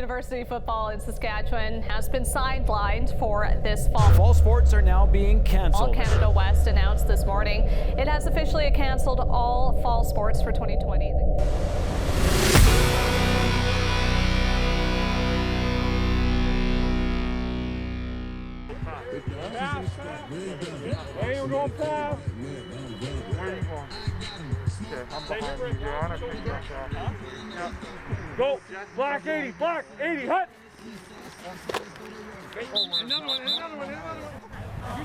University football in Saskatchewan has been sidelined for this fall. Fall sports are now being canceled. All Canada West announced this morning it has officially canceled all fall sports for 2020. Hey, we're going fast. Where are you going? Okay, I'm behind you. You're on it. Yeah. Go. Black 80. Black 80. Hut. Another one. You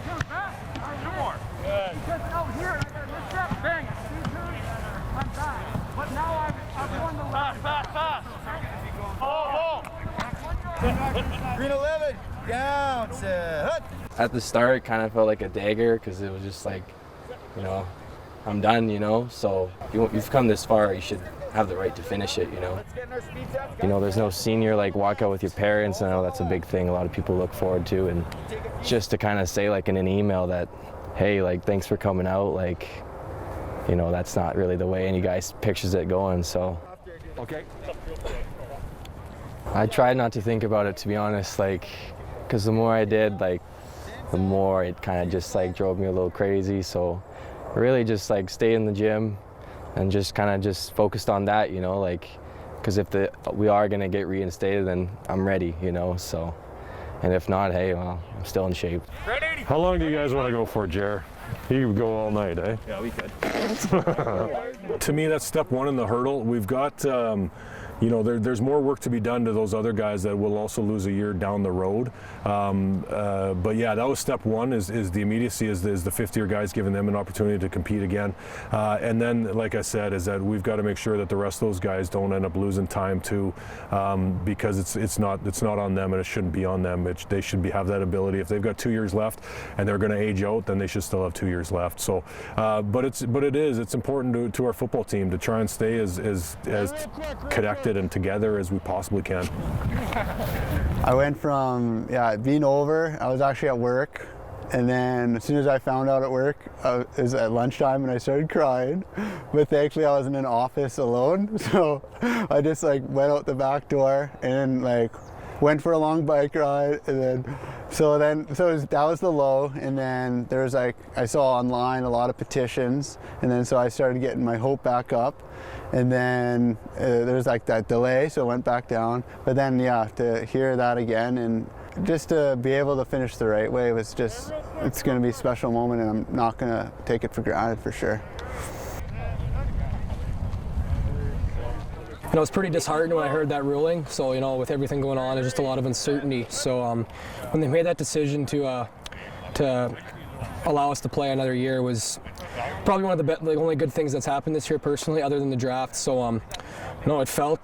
come back. All right, two more. Good. Because out here, I got this step. Bang. Two turns. I'm back. But now I've won the last. Fast. Oh. Green 11. Down. Hut. At the start, it kind of felt like a dagger because it was just like, you know, I'm done, you know. So you've come this far, you should have the right to finish it, you know. You know, there's no senior like walkout with your parents. I know that's a big thing a lot of people look forward to, and just to kind of say like in an email that, hey, like thanks for coming out, like, you know, that's not really the way any guy pictures it going. So. Okay. I tried not to think about it, to be honest, like, because the more I did, like, the more it kind of just like drove me a little crazy. So really just like stay in the gym and just kind of just focused on that, you know, like, because if we are going to get reinstated, then I'm ready, you know. So, and if not, hey, well, I'm still in shape. How long do you guys want to go for, Jer? You would go all night, eh? Yeah, we could. To me, that's step one in the hurdle. We've got, you know, there's more work to be done to those other guys that will also lose a year down the road. But yeah, that was step one, is the immediacy, is the fifth-year guys, giving them an opportunity to compete again. And then, like I said, is that we've got to make sure that the rest of those guys don't end up losing time too, because it's not on them, and it shouldn't be on them. They should have that ability. If they've got 2 years left and they're going to age out, then they should still have 2 years left. So, but it's important to our football team to try and stay as connected and together as we possibly can. I went from being over. I was actually at work, and then as soon as I found out at work, it was at lunchtime, and I started crying. But thankfully, I was in an office alone, so I just like went out the back door and like went for a long bike ride, and then that was the low. And then there was like, I saw online a lot of petitions, and then so I started getting my hope back up. And then there was like that delay, so it went back down. But then, yeah, to hear that again and just to be able to finish the right way was just, it's going to be a special moment, and I'm not going to take it for granted for sure. You know, I was pretty disheartened when I heard that ruling. So, you know, with everything going on, there's just a lot of uncertainty. So when they made that decision to allow us to play another year was probably one of the only good things that's happened this year personally, other than the draft. So no, it felt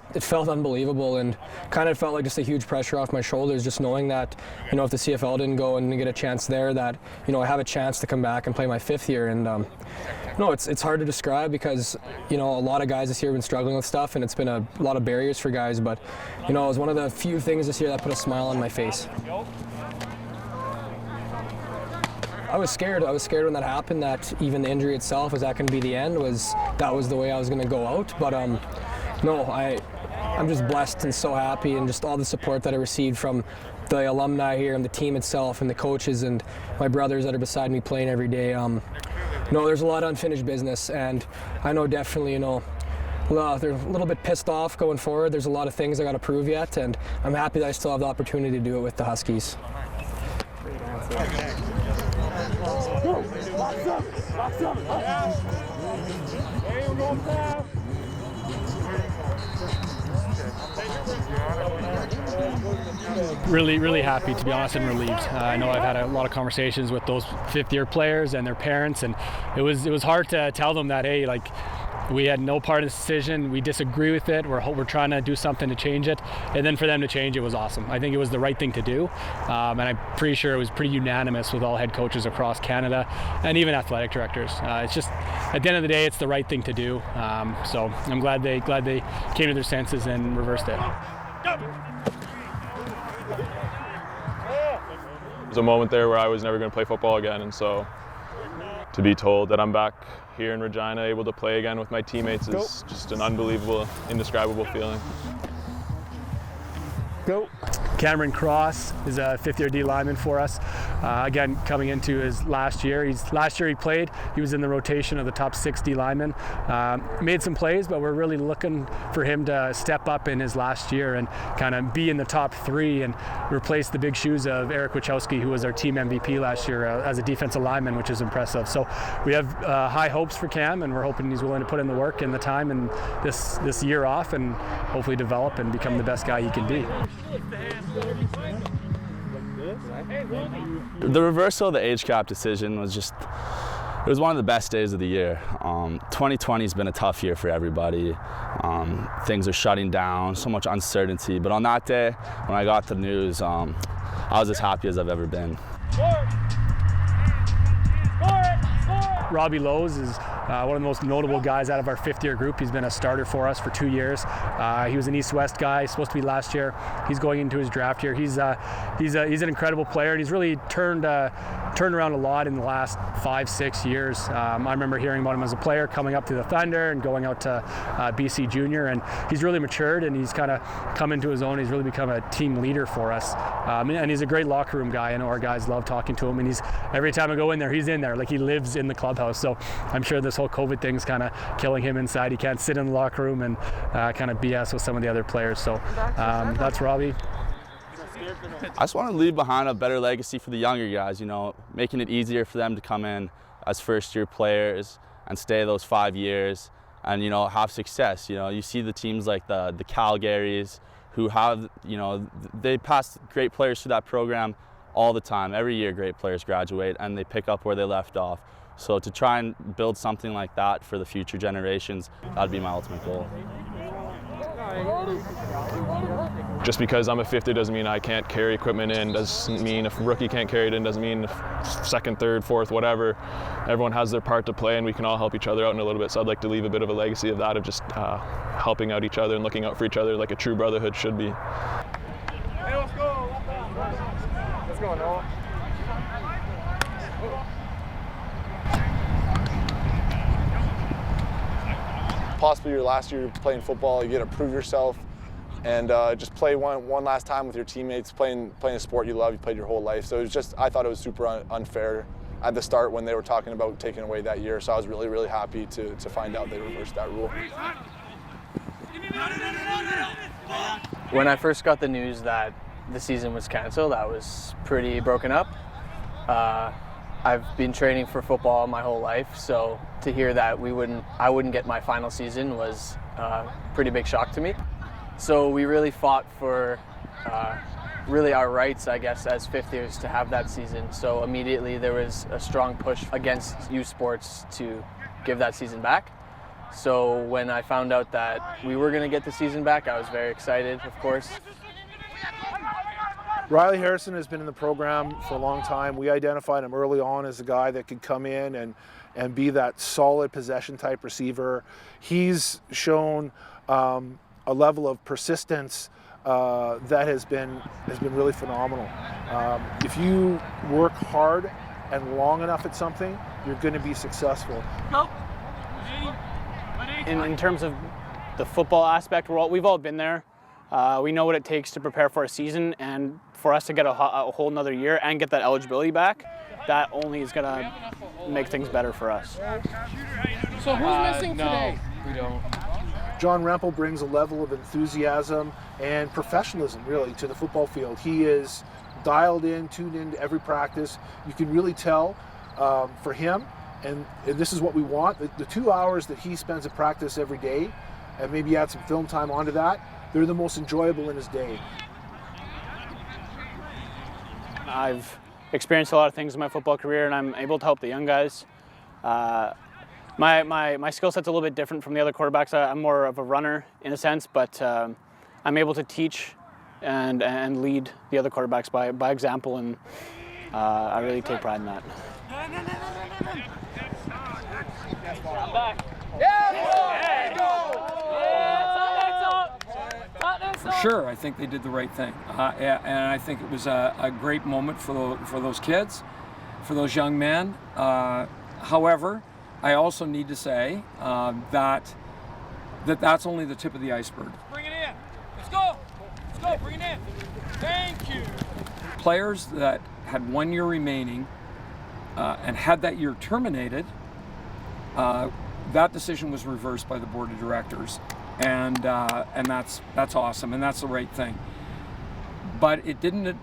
unbelievable, and kind of felt like just a huge pressure off my shoulders, just knowing that, you know, if the CFL didn't go and get a chance there, that, you know, I have a chance to come back and play my fifth year. And no, it's hard to describe because, you know, a lot of guys this year have been struggling with stuff, and it's been a lot of barriers for guys. But, you know, it was one of the few things this year that put a smile on my face. I was scared when that happened, that even the injury itself, was that going to be the end, that was the way I was going to go out. But no, I'm just blessed and so happy, and just all the support that I received from the alumni here and the team itself and the coaches and my brothers that are beside me playing every day. No, there's a lot of unfinished business, and I know definitely, you know, they're a little bit pissed off going forward. There's a lot of things I got to prove yet, and I'm happy that I still have the opportunity to do it with the Huskies. Really happy, to be honest, and relieved. I know I've had a lot of conversations with those fifth-year players and their parents, and it was hard to tell them that, hey, like, we had no part of this decision, we disagree with it, we're trying to do something to change it, and then for them to change it was awesome. I think it was the right thing to do, and I'm pretty sure it was pretty unanimous with all head coaches across Canada and even athletic directors. It's just, at the end of the day, it's the right thing to do, so I'm glad they came to their senses and reversed it. There was a moment there where I was never going to play football again, and so to be told that I'm back here in Regina, able to play again with my teammates, is just an unbelievable, indescribable feeling. Go. Cameron Cross is a fifth-year D lineman for us. Again, coming into his last year. Last year he played. He was in the rotation of the top 60 linemen. Made some plays, but we're really looking for him to step up in his last year and kind of be in the top 3 and replace the big shoes of Eric Wachowski, who was our team MVP last year as a defensive lineman, which is impressive. So we have high hopes for Cam, and we're hoping he's willing to put in the work and the time and this year off and hopefully develop and become the best guy he can be. The reversal of the age cap decision was it was one of the best days of the year. 2020 has been a tough year for everybody. Things are shutting down, so much uncertainty. But on that day, when I got the news, I was as happy as I've ever been. Robbie Lowe's is one of the most notable guys out of our fifth-year group. He's been a starter for us for 2 years. He was an East-West guy, supposed to be last year. He's going into his draft year. He's an incredible player, and he's really turned around a lot in the last 5-6 years. I remember hearing about him as a player, coming up to the Thunder and going out to BC Junior, and he's really matured and he's kind of come into his own. He's really become a team leader for us, and he's a great locker room guy. I know our guys love talking to him, and every time I go in there, he's in there. Like, he lives in the clubhouse. So I'm sure this whole COVID thing's kind of killing him inside. He can't sit in the locker room and kind of BS with some of the other players. So that's Robbie. I just want to leave behind a better legacy for the younger guys, making it easier for them to come in as first-year players and stay those 5 years and, have success. You see the teams like the Calgarys who have, they pass great players through that program all the time. Every year great players graduate and they pick up where they left off. So to try and build something like that for the future generations, that'd be my ultimate goal. Just because I'm a fifth-year doesn't mean I can't carry equipment in. Doesn't mean if a rookie can't carry it in. Doesn't mean if second, third, fourth, whatever. Everyone has their part to play, and we can all help each other out in a little bit. So I'd like to leave a bit of a legacy of that, of just helping out each other and looking out for each other like a true brotherhood should be. Hey, let's go. Let's go, Noah. Possibly your last year playing football, you get to prove yourself and just play one last time with your teammates, playing a sport you love, you played your whole life. So it was just, I thought it was super unfair at the start when they were talking about taking away that year. So I was really, really happy to find out they reversed that rule. When I first got the news that the season was canceled, I was pretty broken up. I've been training for football my whole life, so to hear that I wouldn't get my final season was a pretty big shock to me. So we really fought for really our rights, I guess, as fifth years to have that season. So immediately there was a strong push against youth sports to give that season back. So when I found out that we were going to get the season back, I was very excited, of course. Riley Harrison has been in the program for a long time. We identified him early on as a guy that could come in and be that solid possession type receiver. He's shown a level of persistence that has been really phenomenal. If you work hard and long enough at something, you're going to be successful. In terms of the football aspect, we've all been there. We know what it takes to prepare for a season, and for us to get a whole nother year and get that eligibility back, that only is going to make things better for us. So who's missing today? We don't. John Rempel brings a level of enthusiasm and professionalism, really, to the football field. He is dialed in, tuned into every practice. You can really tell for him, and this is what we want, the 2 hours that he spends at practice every day, and maybe add some film time onto that, they're the most enjoyable in his day. I've experienced a lot of things in my football career, and I'm able to help the young guys. My skill set's a little bit different from the other quarterbacks. I'm more of a runner in a sense, but I'm able to teach and lead the other quarterbacks by example, and I really take pride in that. I'm back. Yeah, go! Sure, I think they did the right thing, and I think it was a great moment for those kids, for those young men. However, I also need to say that's only the tip of the iceberg. Bring it in. Let's go. go, bring it in. Thank you. Players that had 1 year remaining and had that year terminated, that decision was reversed by the board of directors, and that's awesome, and that's the right thing. But it didn't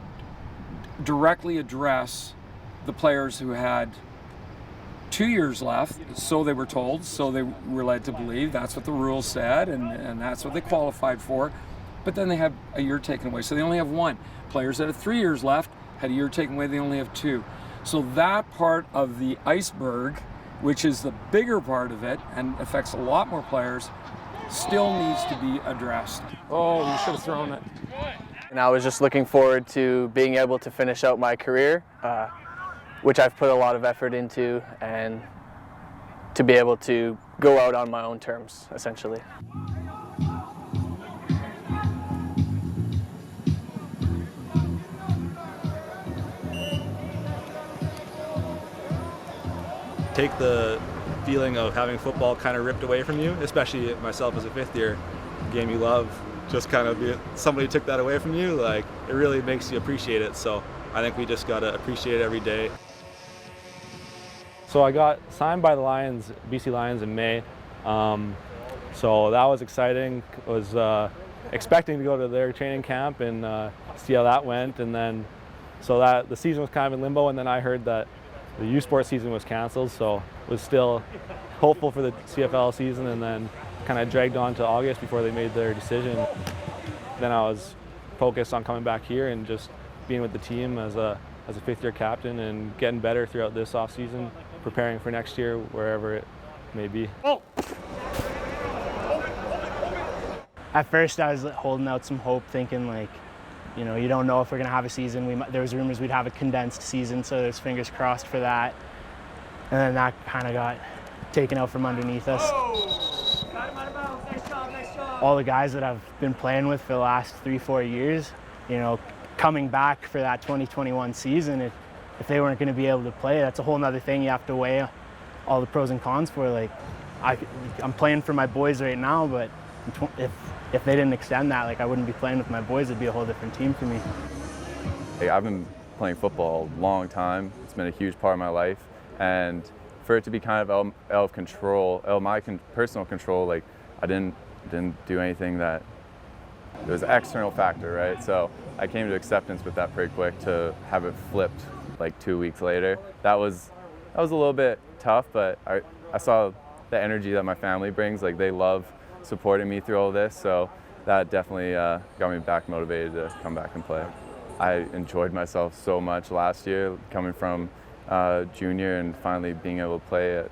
directly address the players who had 2 years left, so they were told, so they were led to believe. That's what the rules said, and that's what they qualified for. But then they had a year taken away, so they only have one. Players that have 3 years left had a year taken away, they only have two. So that part of the iceberg, which is the bigger part of it and affects a lot more players, still needs to be addressed. Oh, you should have thrown it. And I was just looking forward to being able to finish out my career, which I've put a lot of effort into, and to be able to go out on my own terms, essentially. Take the feeling of having football kind of ripped away from you, especially myself as a fifth year, game you love, just kind of somebody took that away from you, like it really makes you appreciate it. So I think we just got to appreciate it every day. So I got signed by the Lions, BC Lions in May. So that was exciting. I was expecting to go to their training camp and see how that went. And then, so that the season was kind of in limbo, and then I heard that the U Sports season was canceled, so was still hopeful for the CFL season, and then kind of dragged on to August before they made their decision. Then I was focused on coming back here and just being with the team as a fifth-year captain and getting better throughout this off season, preparing for next year wherever it may be. At first I was holding out some hope, thinking like, you know, you don't know if we're going to have a season. There was rumors we'd have a condensed season, so there's fingers crossed for that. And then that kind of got taken out from underneath us. All the guys that I've been playing with for the last 3-4 years, you know, coming back for that 2021 season, if they weren't going to be able to play, that's a whole nother thing you have to weigh all the pros and cons for. Like, I'm playing for my boys right now, but if they didn't extend that, like I wouldn't be playing with my boys. It'd be a whole different team for me. Hey, I've been playing football a long time. It's been a huge part of my life, and for it to be kind of out of control, out of my personal control, like I didn't do anything that it was an external factor, right? So I came to acceptance with that pretty quick. To have it flipped like 2 weeks later, that was a little bit tough, but I saw the energy that my family brings. Like they love supporting me through all this, so that definitely got me back motivated to come back and play. I enjoyed myself so much last year, coming from junior and finally being able to play at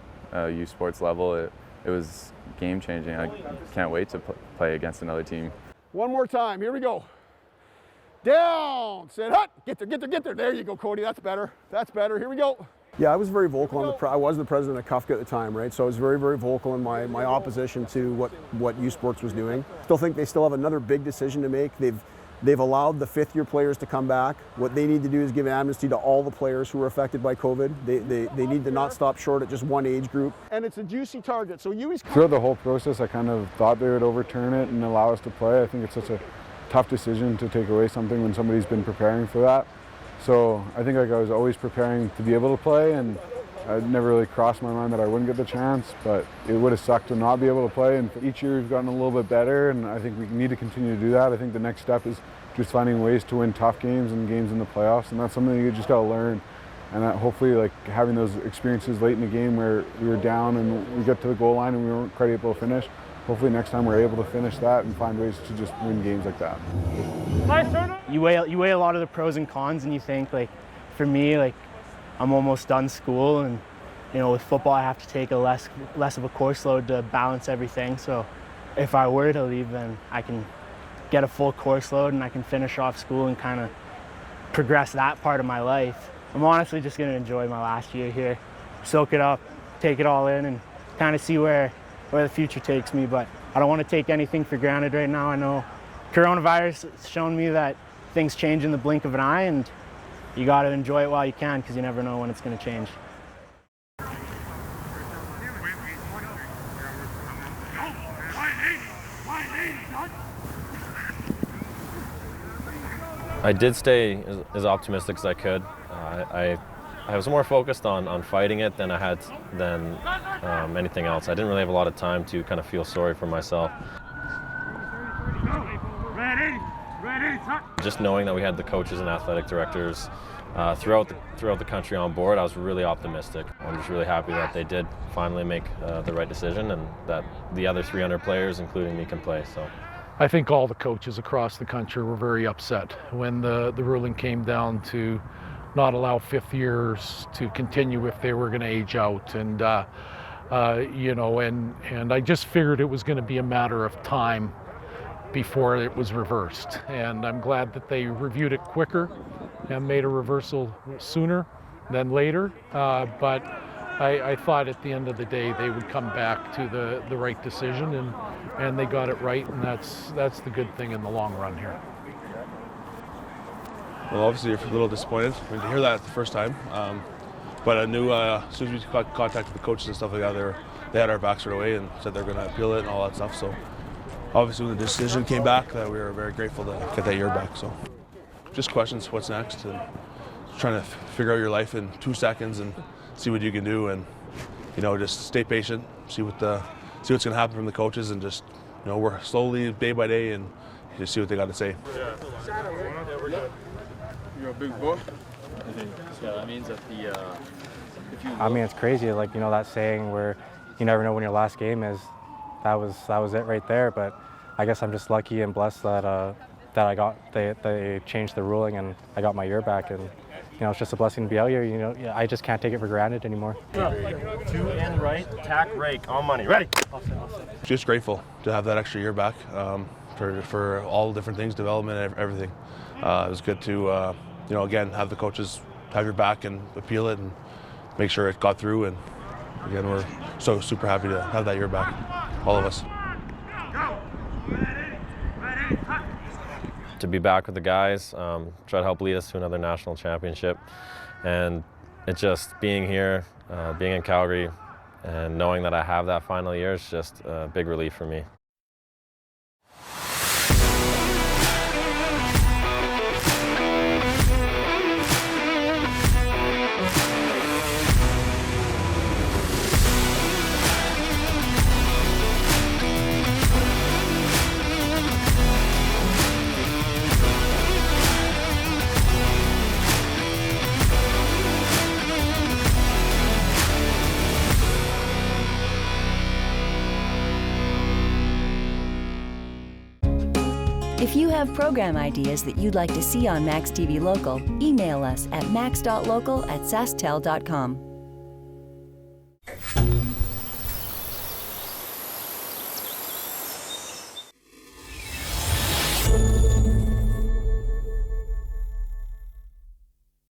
U Sports level. It was game changing. I can't wait to play against another team. One more time, here we go. Down, sit hut, get there. There you go, Cody, that's better, here we go. Yeah, I was very vocal on I was the president of Kufka at the time, right? So I was very, very vocal in my opposition to what U Sports was doing. Still think they still have another big decision to make. They've allowed the fifth-year players to come back. What they need to do is give amnesty to all the players who were affected by COVID. They need to not stop short at just one age group. And it's a juicy target, so Huey's... Throughout the whole process, I kind of thought they would overturn it and allow us to play. I think it's such a tough decision to take away something when somebody's been preparing for that. So I think like I was always preparing to be able to play, and it never really crossed my mind that I wouldn't get the chance, but it would have sucked to not be able to play. And each year we've gotten a little bit better, and I think we need to continue to do that. I think the next step is just finding ways to win tough games and games in the playoffs, and that's something you just got to learn. And hopefully, like having those experiences late in the game where we were down and we got to the goal line and we weren't quite able to finish, hopefully next time we're able to finish that and find ways to just win games like that. You weigh a lot of the pros and cons, and you think, like, for me, like, I'm almost done school, and you know, with football I have to take a less of a course load to balance everything. So if I were to leave, then I can get a full course load and I can finish off school and kind of progress that part of my life. I'm honestly just going to enjoy my last year here, soak it up, take it all in, and kind of see where the future takes me. But I don't want to take anything for granted right now. I know coronavirus has shown me that things change in the blink of an eye, and you got to enjoy it while you can, because you never know when it's going to change. I did stay as optimistic as I could. I was more focused on fighting it than I had anything else. I didn't really have a lot of time to kind of feel sorry for myself. Just knowing that we had the coaches and athletic directors throughout the country on board, I was really optimistic. I'm just really happy that they did finally make the right decision, and that the other 300 players, including me, can play. So, I think all the coaches across the country were very upset when the ruling came down to not allow fifth years to continue if they were going to age out, and you know, and I just figured it was going to be a matter of time before it was reversed, and I'm glad that they reviewed it quicker and made a reversal sooner than later, but I thought at the end of the day they would come back to the right decision, and they got it right, and that's the good thing in the long run here. Well, obviously you're a little disappointed when you hear that the first time, but I knew as soon as we contacted the coaches and stuff like that, they had our backs right away and said they're going to appeal it and all that stuff. So obviously when the decision came back, we were very grateful to get that year back. So just questions, what's next, and trying to figure out your life in 2 seconds and see what you can do, and you know, just stay patient, see what's going to happen from the coaches, and just, you know, work slowly day by day and just see what they got to say. You're a big boy. So that means that I mean, it's crazy, like, you know, that saying where you never know when your last game is. That was it right there. But I guess I'm just lucky and blessed that they changed the ruling and I got my year back, and you know, it's just a blessing to be out here. You know, I just can't take it for granted anymore. 2 in right, tack, rake, all money. Ready? Just grateful to have that extra year back for all different things, development, everything. It was good to, you know, again, have the coaches have your back and appeal it and make sure it got through. And again, we're so super happy to have that year back, all of us. To be back with the guys, try to help lead us to another national championship, and it's just being here, being in Calgary, and knowing that I have that final year is just a big relief for me. If you have program ideas that you'd like to see on MaxTV Local, email us at max.local@sasktel.com.